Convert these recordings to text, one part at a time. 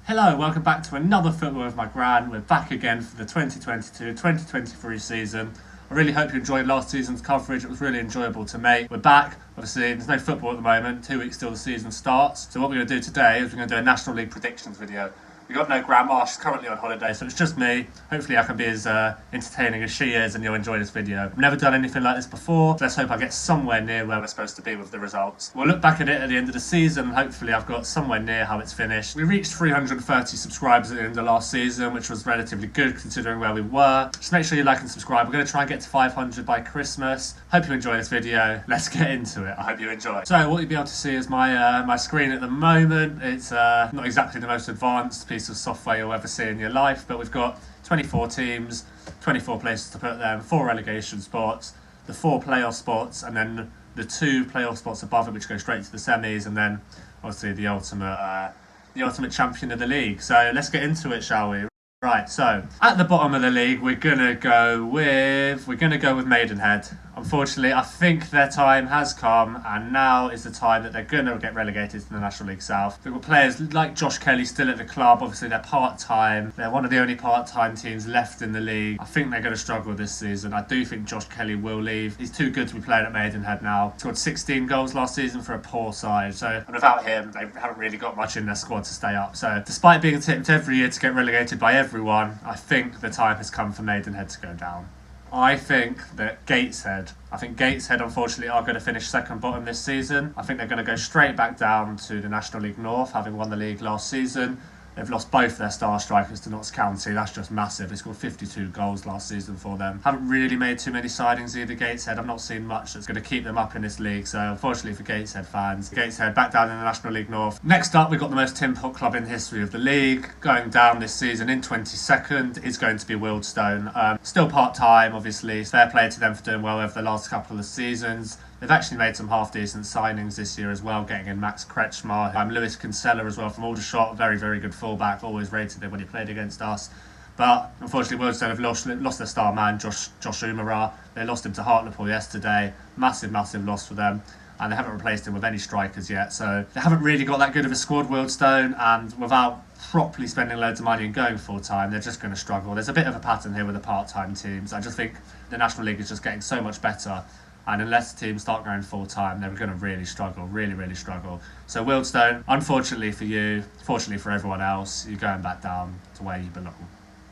Hello, welcome back to another Football with my Gran. We're back again for the 2022-2023 season. I really hope you enjoyed last season's coverage. It was really enjoyable to make. We're back. Obviously, there's no football at the moment. 2 weeks till the season starts. So what we're going to do today is we're going to do a National League predictions video. We've got no grandma, she's currently on holiday, so it's just me. Hopefully I can be as entertaining as she is and you'll enjoy this video. I've never done anything like this before, so let's hope I get somewhere near where we're supposed to be with the results. We'll look back at it at the end of the season and hopefully I've got somewhere near how it's finished. We reached 330 subscribers at the end of last season, which was relatively good considering where we were. Just make sure you like and subscribe. We're going to try and get to 500 by Christmas. Hope you enjoy this video. Let's get into it. I hope you enjoy. So what you'll be able to see is my screen at the moment. It's not exactly the most advanced piece of software you'll ever see in your life, but we've got 24 teams, 24 places to put them, 4 relegation spots, the 4 playoff spots, and then the 2 playoff spots above it which go straight to the semis, and then obviously the ultimate champion of the league. So let's get into it, shall we? Right, so at the bottom of the league we're gonna go with Maidenhead. Unfortunately, I think their time has come, and now is the time that they're gonna get relegated to the National League South. We've got players like Josh Kelly still at the club. Obviously, they're part-time. They're one of the only part-time teams left in the league. I think they're gonna struggle this season. I do think Josh Kelly will leave. He's too good to be playing at Maidenhead now. Scored 16 goals last season for a poor side. So, and without him, they haven't really got much in their squad to stay up. So, despite being tipped every year to get relegated by everyone, I think the time has come for Maidenhead to go down. I think Gateshead, unfortunately are going to finish second bottom this season. I think they're going to go straight back down to the National League North, having won the league last season. They've lost both their star strikers to Knox County. That's just massive. They scored 52 goals last season for them. Haven't really made too many signings either, Gateshead. I've not seen much that's going to keep them up in this league. So unfortunately for Gateshead fans, Gateshead back down in the National League North. Next up, we've got the most tin pot club in the history of the league. Going down this season in 22nd is going to be Wealdstone. Still part-time, obviously. Fair play to them for doing well over the last couple of seasons. They've actually made some half-decent signings this year as well, getting in Max Kretschmar. Lewis Kinsella as well from Aldershot, very, very good fullback, always rated him when he played against us. But unfortunately, Wealdstone have lost their star man, Josh Umara. They lost him to Hartlepool yesterday. Massive, massive loss for them. And they haven't replaced him with any strikers yet. So they haven't really got that good of a squad, Wealdstone. And without properly spending loads of money and going full-time, they're just going to struggle. There's a bit of a pattern here with the part-time teams. I just think the National League is just getting so much better. And unless the teams start going full-time, they're going to really struggle, really struggle. So Wealdstone, unfortunately for you, fortunately for everyone else, you're going back down to where you belong.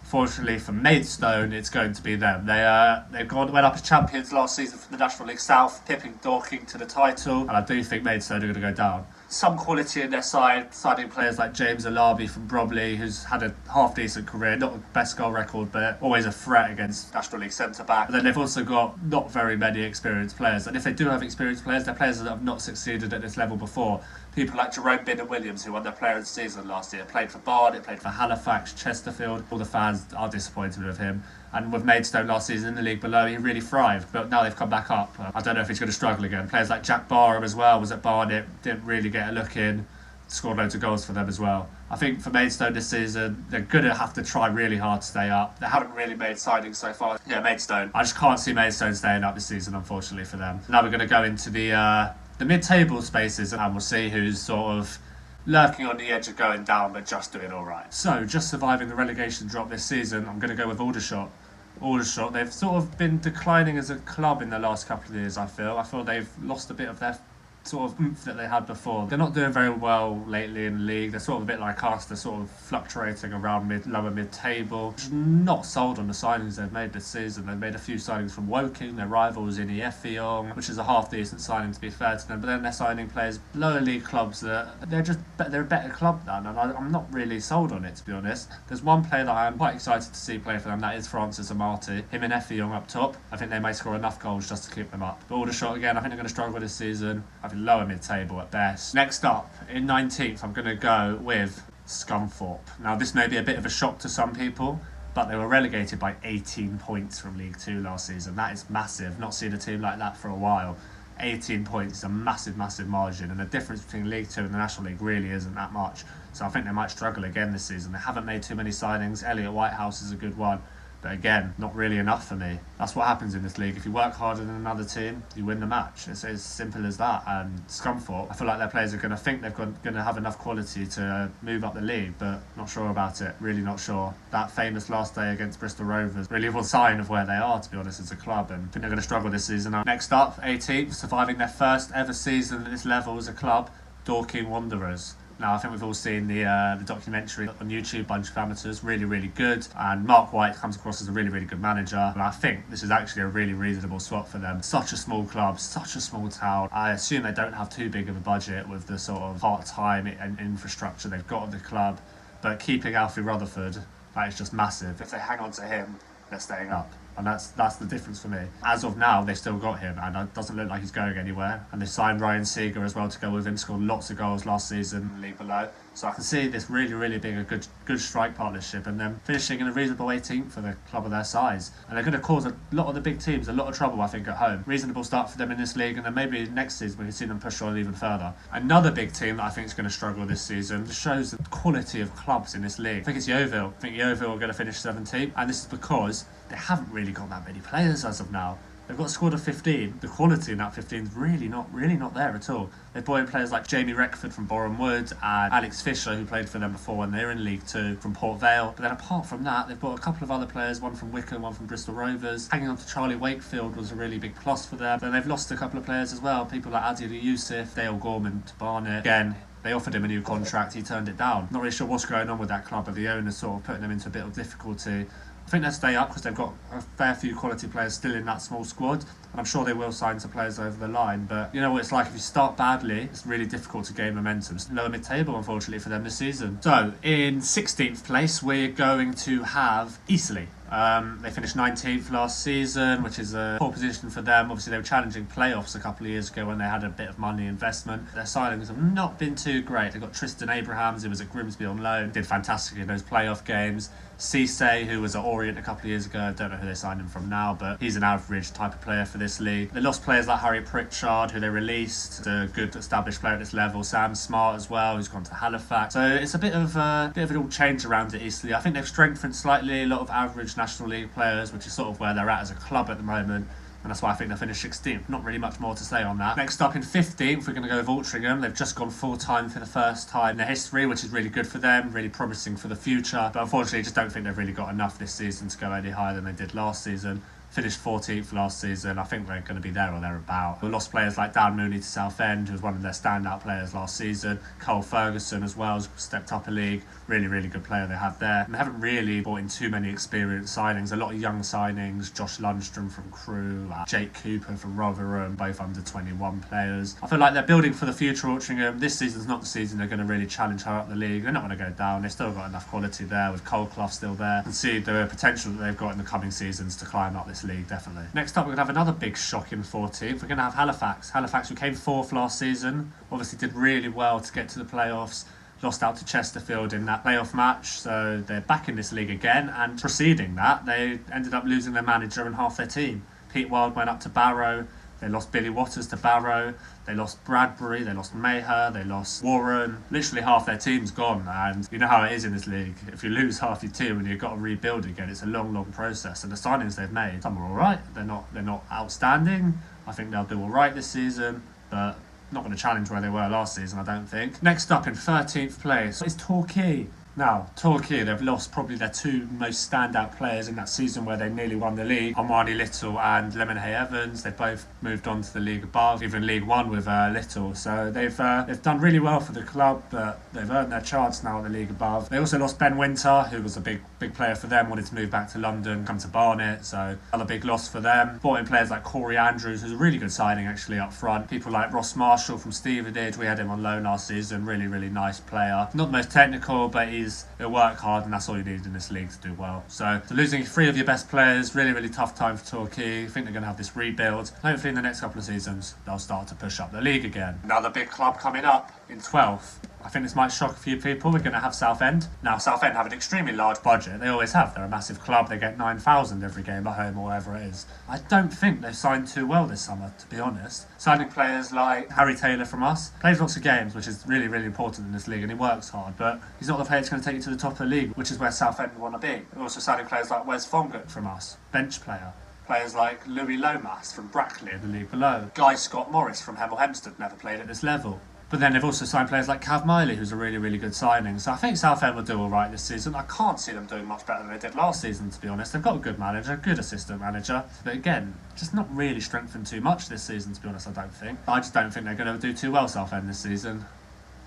Fortunately for Maidstone, it's going to be them. They went up as champions last season from the National League South, pipping Dorking to the title, and I do think Maidstone are going to go down. Some quality in their side, signing players like James Alabi from Bromley, who's had a half-decent career, not the best goal record, but always a threat against National League centre-back. But then they've also got not very many experienced players, and if they do have experienced players, they're players that have not succeeded at this level before. People like Jerome Binner-Williams, who won their Player of the Season last year, played for Barnet, played for Halifax, Chesterfield. All the fans are disappointed with him. And with Maidstone last season in the league below, he really thrived. But now they've come back up. I don't know if he's going to struggle again. Players like Jack Barham as well was at Barnet, didn't really get a look in, scored loads of goals for them as well. I think for Maidstone this season, they're going to have to try really hard to stay up. They haven't really made signings so far. Yeah, Maidstone. I just can't see Maidstone staying up this season, unfortunately for them. Now we're going to go into the mid-table spaces, and we'll see who's sort of lurking on the edge of going down, but just doing all right. So, just surviving the relegation drop this season, I'm going to go with Aldershot. Aldershot, they've sort of been declining as a club in the last couple of years, I feel. I feel they've lost a bit of their sort of oomph that they had before. They're not doing very well lately in the league. They're sort of a bit like us. They're sort of fluctuating around lower mid-table. Just not sold on the signings they've made this season. They've made a few signings from Woking, their rivals in Effiong, which is a half-decent signing to be fair to them. But then they're signing players, lower league clubs that they're a better club than, and I'm not really sold on it, to be honest. There's one player that I'm quite excited to see play for them. That is Francis Amati. Him and Effiong up top. I think they may score enough goals just to keep them up. But Aldershot again, I think they're going to struggle this season. Lower mid-table at best. Next up, in 19th, I'm going to go with Scunthorpe. Now, this may be a bit of a shock to some people, but they were relegated by 18 points from League 2 last season. That is massive. Not seen a team like that for a while. 18 points is a massive, massive margin, and the difference between League 2 and the National League really isn't that much. So I think they might struggle again this season. They haven't made too many signings. Elliot Whitehouse is a good one. But again, not really enough for me. That's what happens in this league. If you work harder than another team, you win the match. It's as simple as that. And Scunthorpe, I feel like their players are going to think they're going to have enough quality to move up the league, but not sure about it. Really not sure. That famous last day against Bristol Rovers really was a sign of where they are, to be honest, as a club, and I think they're going to struggle this season. Next up, 18th, surviving their first ever season at this level as a club, Torquay Wanderers. Now, I think we've all seen the documentary on YouTube, Bunch of Amateurs, really, really good. And Mark White comes across as a really, really good manager. And I think this is actually a really reasonable swap for them. Such a small club, such a small town. I assume they don't have too big of a budget with the sort of part-time and infrastructure they've got at the club. But keeping Alfie Rutherford, that is just massive. If they hang on to him, they're staying up. And that's the difference for me. As of now, they've still got him, and it doesn't look like he's going anywhere. And they signed Ryan Seeger as well to go with him, scored lots of goals last season in the league below. So I can see this really, really being a good strike partnership, and them finishing in a reasonable 18th for the club of their size. And they're going to cause a lot of the big teams a lot of trouble, I think, at home. Reasonable start for them in this league, and then maybe next season we can see them push on even further. Another big team that I think is going to struggle this season just shows the quality of clubs in this league. I think it's Yeovil. I think Yeovil are going to finish 17th, and this is because they haven't really got that many players as of now. They've got a squad of 15. The quality in that 15 is really not there at all. They've brought in players like Jamie Reckford from Boreham Wood and Alex Fisher, who played for them before when they were in League Two, from Port Vale. But then apart from that, they've brought a couple of other players, one from Wycombe, one from Bristol Rovers. Hanging on to Charlie Wakefield was a really big plus for them. Then they've lost a couple of players as well, people like Adil Youssef, Dale Gorman to Barnet. Again, they offered him a new contract, he turned it down. Not really sure what's going on with that club, but the owner's sort of putting them into a bit of difficulty. I think they'll stay up because they've got a fair few quality players still in that small squad, and I'm sure they will sign some players over the line. But you know what it's like, if you start badly, it's really difficult to gain momentum. It's lower mid-table, unfortunately, for them this season. So, in 16th place, we're going to have Eastleigh. They finished 19th last season, which is a poor position for them. Obviously, they were challenging playoffs a couple of years ago when they had a bit of money investment. Their signings have not been too great. They got Tristan Abrahams, who was at Grimsby on loan, did fantastic in those playoff games. Cisse, who was at Orient a couple of years ago, I don't know who they signed him from now, but he's an average type of player for this league. They lost players like Harry Pritchard, who they released, a good established player at this level. Sam Smart as well, who's gone to Halifax. So it's a bit of an all change around at Eastleigh. I think they've strengthened slightly, a lot of average National League players, which is sort of where they're at as a club at the moment. And that's why I think they'll finish 16th. Not really much more to say on that. Next up in 15th, we're going to go with Altrincham. They've just gone full-time for the first time in their history, which is really good for them, really promising for the future. But unfortunately, I just don't think they've really got enough this season to go any higher than they did last season. Finished 14th last season. I think they're going to be there or thereabout. We lost players like Dan Mooney to Southend, who was one of their standout players last season. Cole Ferguson as well, has stepped up a league. Really, really good player they had there. And they haven't really brought in too many experienced signings. A lot of young signings. Josh Lundstrom from Crewe, Jake Cooper from Rotherham, both under 21 players. I feel like they're building for the future, Altrincham. This season's not the season they're going to really challenge her up the league. They're not going to go down. They've still got enough quality there with Cole Clough still there. And see the potential that they've got in the coming seasons to climb up this league, definitely. Next up, we're going to have another big shock in 14th. We're going to have Halifax. Halifax, who came 4th last season, obviously did really well to get to the playoffs. Lost out to Chesterfield in that playoff match, so they're back in this league again. And preceding that, they ended up losing their manager and half their team. Pete Wild went up to Barrow. They lost Billy Waters to Barrow. They lost Bradbury. They lost Maher. They lost Warren. Literally half their team's gone. And you know how it is in this league. If you lose half your team and you've got to rebuild again, it's a long process. And the signings they've made, some are all right. They're not outstanding. I think they'll do all right this season, but not going to challenge where they were last season, I don't think. Next up in 13th place is Torquay. Now, Torquay, they've lost probably their two most standout players in that season where they nearly won the league, Armani Little and Lemon Hay Evans. They've both moved on to the league above, even League One with Little. So they've done really well for the club, but they've earned their chance now in the league above. They also lost Ben Winter, who was a big player for them, wanted to move back to London, come to Barnet, so another big loss for them. Brought in players like Corey Andrews, who's a really good signing actually up front. People like Ross Marshall from Stevenage, we had him on loan last season, really nice player. Not the most technical, but he'll work hard, and that's all you need in this league to do well. So losing 3 of your best players, really tough time for Torquay. I think they're going to have this rebuild. Hopefully in the next couple of seasons, they'll start to push up the league again. Another big club coming up in 12th. I think this might shock a few people. We're going to have Southend. Now, Southend have an extremely large budget. They always have. They're a massive club. They get 9,000 every game at home or whatever it is. I don't think they've signed too well this summer, to be honest. Signing players like Harry Taylor from us, plays lots of games, which is really, really important in this league, and he works hard, but he's not the player that's going to take you to the top of the league, which is where Southend want to be. We're also signing players like Wes Fongut from us, bench player. Players like Louis Lomas from Brackley in the league below. Guy Scott Morris from Hemel Hempstead, never played at this level. But then they've also signed players like Cav Miley, who's a really, really good signing. So I think Southend will do all right this season. I can't see them doing much better than they did last season, to be honest. They've got a good manager, a good assistant manager. But again, just not really strengthened too much this season, to be honest, I don't think. I just don't think they're going to do too well, Southend, this season.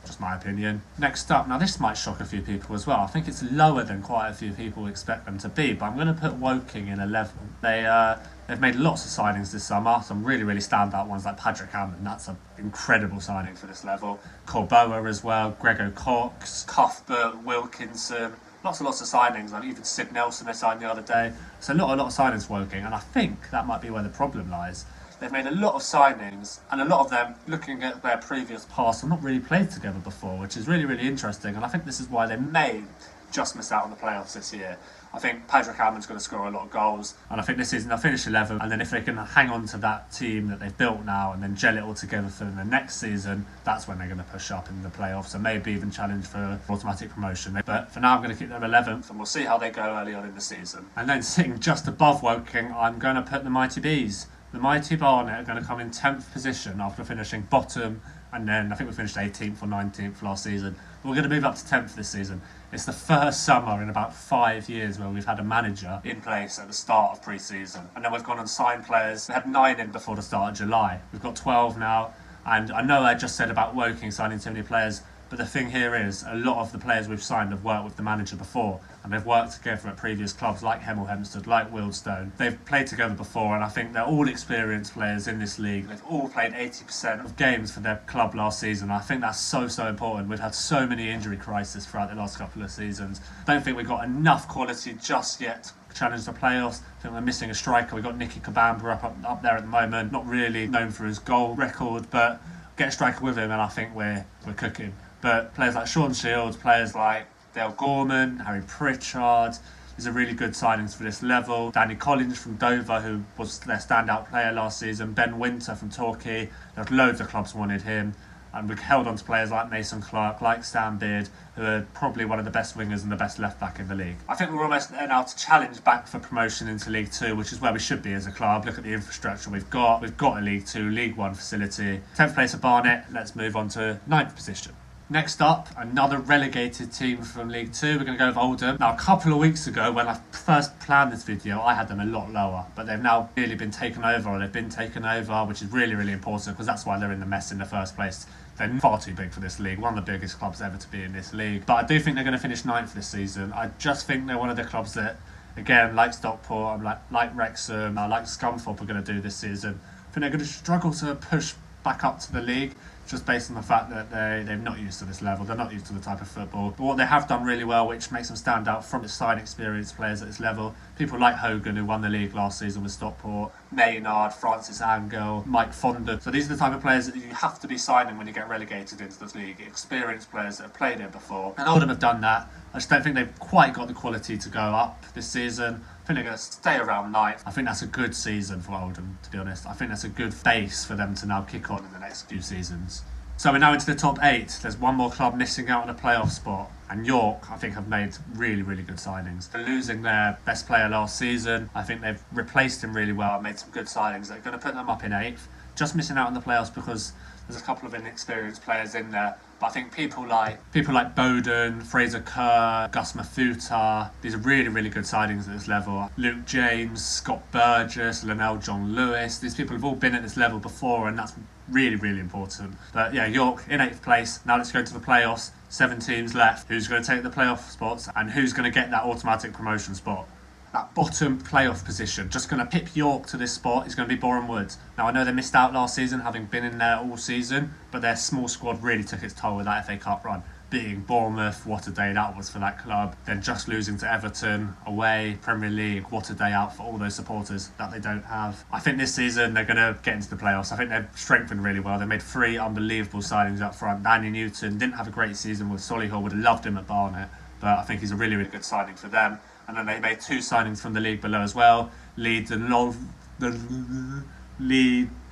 Just my opinion. Next up, now this might shock a few people as well. I think it's lower than quite a few people expect them to be, but I'm going to put Woking in 11. They've made lots of signings this summer, some really, really standout ones like Patrick Hammond. That's an incredible signing for this level. Corboa as well, Grego Cox, Cuthbert, Wilkinson. Lots and lots of signings, and even Sid Nelson they signed the other day. So a lot of signings for Woking, and I think that might be where the problem lies. They've made a lot of signings, and a lot of them, looking at their previous past, have not really played together before, which is really, really interesting. And I think this is why they may just miss out on the playoffs this year. I think Patrick Hammond's going to score a lot of goals, and I think this season they'll finish 11th. And then if they can hang on to that team that they've built now and then gel it all together for the next season, that's when they're going to push up in the playoffs and maybe even challenge for automatic promotion. But for now, I'm going to keep them 11th, and we'll see how they go early on in the season. And then sitting just above Woking, I'm going to put the Mighty Bees. The Mighty Barnet are going to come in 10th position after finishing bottom, and then I think we finished 18th or 19th last season. We're going to move up to 10th this season. It's the first summer in about 5 years where we've had a manager in place at the start of pre-season. And then we've gone and signed players. We had 9 in before the start of July. We've got 12 now. And I know I just said about Woking signing so many players, but the thing here is a lot of the players we've signed have worked with the manager before, and they've worked together at previous clubs like Hemel Hempstead, like Wealdstone. They've played together before, and I think they're all experienced players in this league. They've all played 80% of games for their club last season. I think that's so important. We've had so many injury crises throughout the last couple of seasons. Don't think we've got enough quality just yet to challenge the playoffs. I think we're missing a striker. We've got Nicky Kabamba up there at the moment, not really known for his goal record, but get a striker with him and I think we're cooking. But players like Sean Shields, players like Dale Gorman, Harry Pritchard, these are really good signings for this level. Danny Collins from Dover, who was their standout player last season. Ben Winter from Torquay. There's loads of clubs wanted him. And we've held on to players like Mason Clark, like Stan Beard, who are probably one of the best wingers and the best left back in the league. I think we're almost there now to challenge back for promotion into League 2, which is where we should be as a club. Look at the infrastructure we've got. We've got a League 2, League 1 facility. 10th place at Barnet. Let's move on to 9th position. Next up, another relegated team from League 2. We're going to go with Oldham. Now, a couple of weeks ago, when I first planned this video, I had them a lot lower. But they've now really been taken over, or they've been taken over, which is really, really important, because that's why they're in the mess in the first place. They're far too big for this league, one of the biggest clubs ever to be in this league. But I do think they're going to finish 9th this season. I just think they're one of the clubs that, again, like Stockport, like Wrexham, like Scunthorpe are going to do this season. I think they're going to struggle to push back up to the league, just based on the fact that they're not used to this level, they're not used to the type of football. But what they have done really well, which makes them stand out from the side experienced players at this level, people like Hogan, who won the league last season with Stockport, Maynard, Francis Angel, Mike Fonda. So these are the type of players that you have to be signing when you get relegated into this league, experienced players that have played here before. And Oldham have done that. I just don't think they've quite got the quality to go up this season. I think they're going to stay around 9th. I think that's a good season for Oldham, to be honest. I think that's a good base for them to now kick on in the next few seasons. So we're now into the top 8. There's one more club missing out on a playoff spot. And York, I think, have made really, really good signings. They're losing their best player last season. I think they've replaced him really well and made some good signings. They're going to put them up in 8th. Just missing out on the playoffs because there's a couple of inexperienced players in there. But I think people like Bowden, Fraser Kerr, Gus Mafuta, these are really, really good signings at this level. Luke James, Scott Burgess, Linnell John Lewis. These people have all been at this level before, and that's really, really important. But yeah, York in 8th place. Now let's go to the playoffs. 7 teams left. Who's going to take the playoff spots and who's going to get that automatic promotion spot? That bottom playoff position, just going to pip York to this spot, is going to be Boreham Wood. Now, I know they missed out last season, having been in there all season, but their small squad really took its toll with that FA Cup run. beating Bournemouth, what a day that was for that club. Then just losing to Everton away, Premier League, what a day out for all those supporters that they don't have. I think this season they're going to get into the playoffs. I think they've strengthened really well. They made 3 unbelievable signings up front. Danny Newton didn't have a great season with Solihull, would have loved him at Barnet, but I think he's a really, really good signing for them. And then they made 2 signings from the league below as well. Leeds and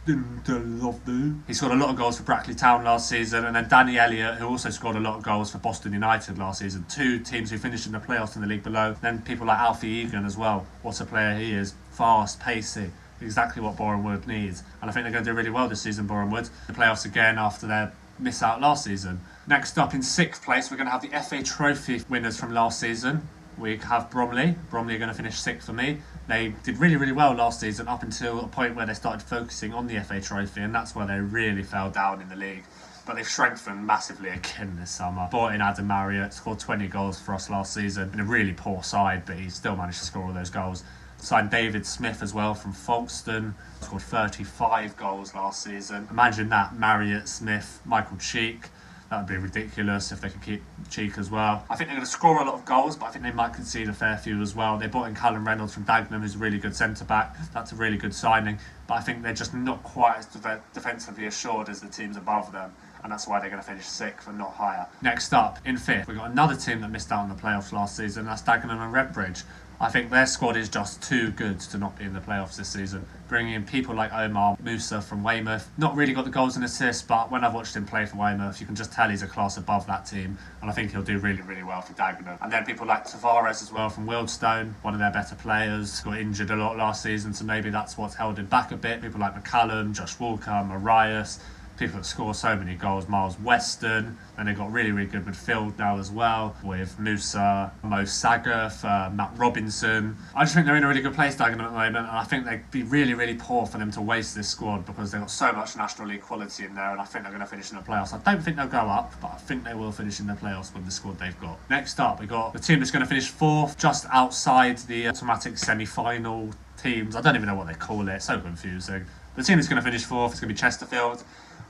he scored a lot of goals for Brackley Town last season, and then Danny Elliott, who also scored a lot of goals for Boston United last season. 2 teams who finished in the playoffs in the league below. Then people like Alfie Egan as well. What a player he is. Fast, pacey. Exactly what Boreham Wood needs. And I think they're going to do really well this season, Boreham Wood. The playoffs again after their miss out last season. Next up in 6th place, we're going to have the FA Trophy winners from last season. We have Bromley. Bromley are going to finish 6th for me. They did really, really well last season up until a point where they started focusing on the FA Trophy, and that's where they really fell down in the league. But they've strengthened massively again this summer. Brought in Adam Marriott, scored 20 goals for us last season in a really poor side, but he still managed to score all those goals. Signed David Smith as well from Folkestone, scored 35 goals last season. Imagine that, Marriott, Smith, Michael Cheek. That would be ridiculous if they could keep Cheek as well. I think they're going to score a lot of goals, but I think they might concede a fair few as well. They brought in Callum Reynolds from Dagenham, who's a really good centre-back. That's a really good signing. But I think they're just not quite as defensively assured as the teams above them. And that's why they're going to finish 6th and not higher. Next up, in 5th, we've got another team that missed out on the playoffs last season. That's Dagenham and Redbridge. I think their squad is just too good to not be in the playoffs this season. Bringing in people like Omar Musa from Weymouth. Not really got the goals and assists, but when I've watched him play for Weymouth, you can just tell he's a class above that team. And I think he'll do really, really well for Dagenham. And then people like Tavares as well from Wealdstone, one of their better players. Got injured a lot last season, so maybe that's what's held him back a bit. People like McCallum, Josh Walker, Marias. People that score so many goals, Miles Weston, and they've got really, really good midfield now as well, with Musa, Mo Sagaf, Matt Robinson. I just think they're in a really good place, Dagenham, at the moment, and I think they'd be really, really poor for them to waste this squad because they've got so much National League quality in there, and I think they're going to finish in the playoffs. I don't think they'll go up, but I think they will finish in the playoffs with the squad they've got. Next up, we've got the team that's going to finish 4th, just outside the automatic semi-final teams. I don't even know what they call it, it's so confusing. The team that's going to finish 4th is going to be Chesterfield.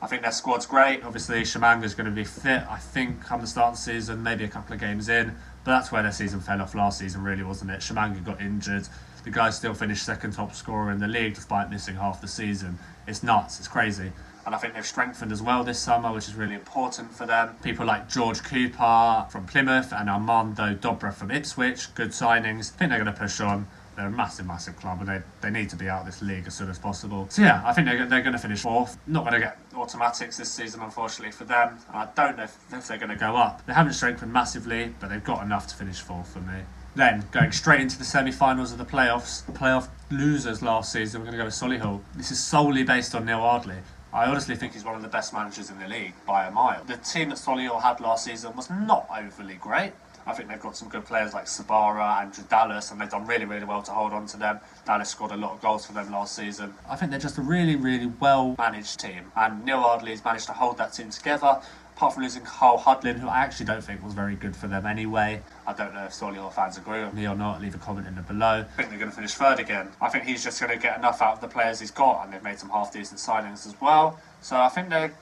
I think their squad's great. Obviously, Shamanga's going to be fit, I think, come the start of the season, maybe a couple of games in. But that's where their season fell off last season, really, wasn't it? Shamanga got injured. The guy still finished 2nd top scorer in the league despite missing half the season. It's nuts. It's crazy. And I think they've strengthened as well this summer, which is really important for them. People like George Cooper from Plymouth and Armando Dobra from Ipswich, good signings. I think they're going to push on. They're a massive, massive club, and they need to be out of this league as soon as possible. So yeah, I think they're going to finish 4th. Not going to get automatics this season, unfortunately, for them. And I don't know if they're going to go up. They haven't strengthened massively, but they've got enough to finish 4th for me. Then, going straight into the semi-finals of the playoffs, the playoff losers last season, we're going to go with Solihull. This is solely based on Neil Ardley. I honestly think he's one of the best managers in the league by a mile. The team that Solihull had last season was not overly great. I think they've got some good players like Sabara, Andrew Dallas, and they've done really, really well to hold on to them. Dallas scored a lot of goals for them last season. I think they're just a really, really well-managed team, and Neil Ardley's managed to hold that team together, apart from losing Carl Hudlin, who I actually don't think was very good for them anyway. I don't know if Solihull fans agree with me or not. Leave a comment in the below. I think they're going to finish 3rd again. I think he's just going to get enough out of the players he's got, and they've made some half-decent signings as well. So I think they're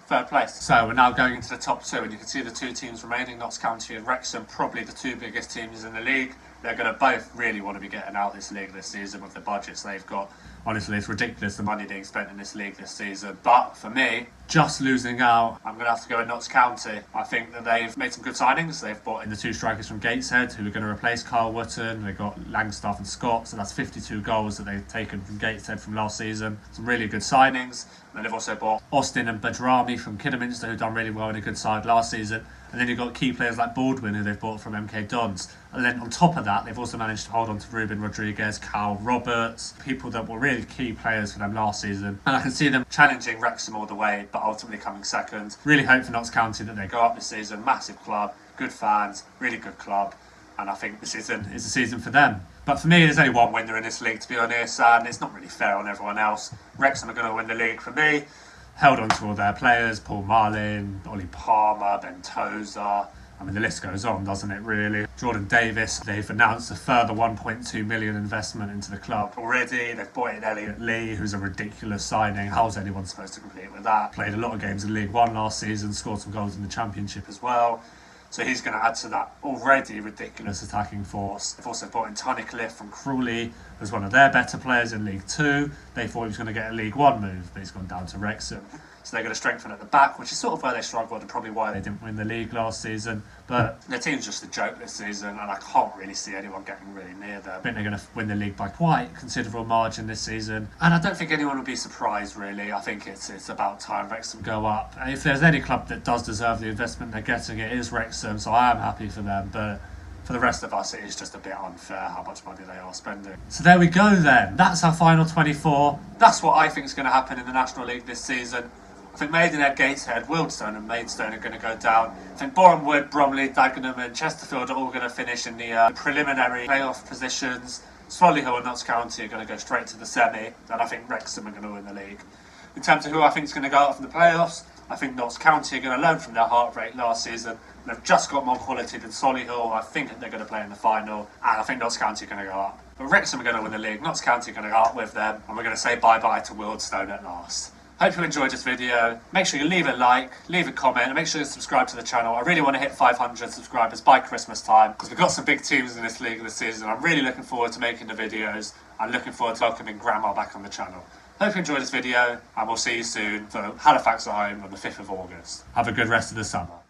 3rd place. So we're now going into the top 2, and you can see the 2 teams remaining, Knox County and Wrexham, probably the 2 biggest teams in the league. They're going to both really want to be getting out of this league this season with the budgets they've got. Honestly, it's ridiculous the money being spent in this league this season. But for me, just losing out, I'm going to have to go with Knox County. I think that they've made some good signings. They've brought in the 2 strikers from Gateshead, who are going to replace Carl Wotton. They've got Langstaff and Scott, so that's 52 goals that they've taken from Gateshead from last season. Some really good signings. And then they've also bought Austin and Badrami from Kidderminster, who've done really well in a good side last season. And then you've got key players like Baldwin, who they've bought from MK Dons. And then on top of that, they've also managed to hold on to Ruben Rodriguez, Carl Roberts, people that were really key players for them last season. And I can see them challenging Wrexham all the way, but ultimately coming 2nd. Really hope for Knox County that they go up this season. Massive club, good fans, really good club. And I think this season is the season for them. But for me, there's only one winner in this league, to be honest, and it's not really fair on everyone else. Wrexham are going to win the league for me. Held on to all their players, Paul Marlin, Ollie Palmer, Ben Tozer. I mean, the list goes on, doesn't it, really? Jordan Davis, they've announced a further 1.2 million investment into the club already. They've bought in Elliot Lee, who's a ridiculous signing. How's anyone supposed to compete with that? Played a lot of games in League One last season, scored some goals in the Championship as well. So he's going to add to that already ridiculous attacking force. They've also brought in Tunnicliffe from Crawley, who's one of their better players in League Two. They thought he was going to get a League One move, but he's gone down to Wrexham. So they're going to strengthen at the back, which is sort of where they struggled and probably why they didn't win the league last season. But their team's just a joke this season, and I can't really see anyone getting really near them. I think they're going to win the league by quite a considerable margin this season. And I don't think anyone will be surprised, really. I think it's about time Wrexham go up. And if there's any club that does deserve the investment they're getting, it is Wrexham, so I am happy for them. But for the rest of us, it is just a bit unfair how much money they are spending. So there we go then. That's our final 24. That's what I think is going to happen in the National League this season. I think Maidenhead, Gateshead, Wealdstone and Maidstone are going to go down. I think Boreham Wood, Bromley, Dagenham and Chesterfield are all going to finish in the preliminary playoff positions. Solihull and Notts County are going to go straight to the semi. And I think Wrexham are going to win the league. In terms of who I think is going to go out from the playoffs, I think Notts County are going to learn from their heartbreak last season. They've just got more quality than Solihull. I think they're going to play in the final. And I think Notts County are going to go up. But Wrexham are going to win the league. Notts County are going to go up with them. And we're going to say bye-bye to Wealdstone at last. Hope you enjoyed this video. Make sure you leave a like, leave a comment, and make sure you subscribe to the channel. I really want to hit 500 subscribers by Christmas time because we've got some big teams in this league this season. I'm really looking forward to making the videos. I'm looking forward to welcoming Grandma back on the channel. Hope you enjoyed this video, and we'll see you soon for Halifax at home on the 5th of August. Have a good rest of the summer.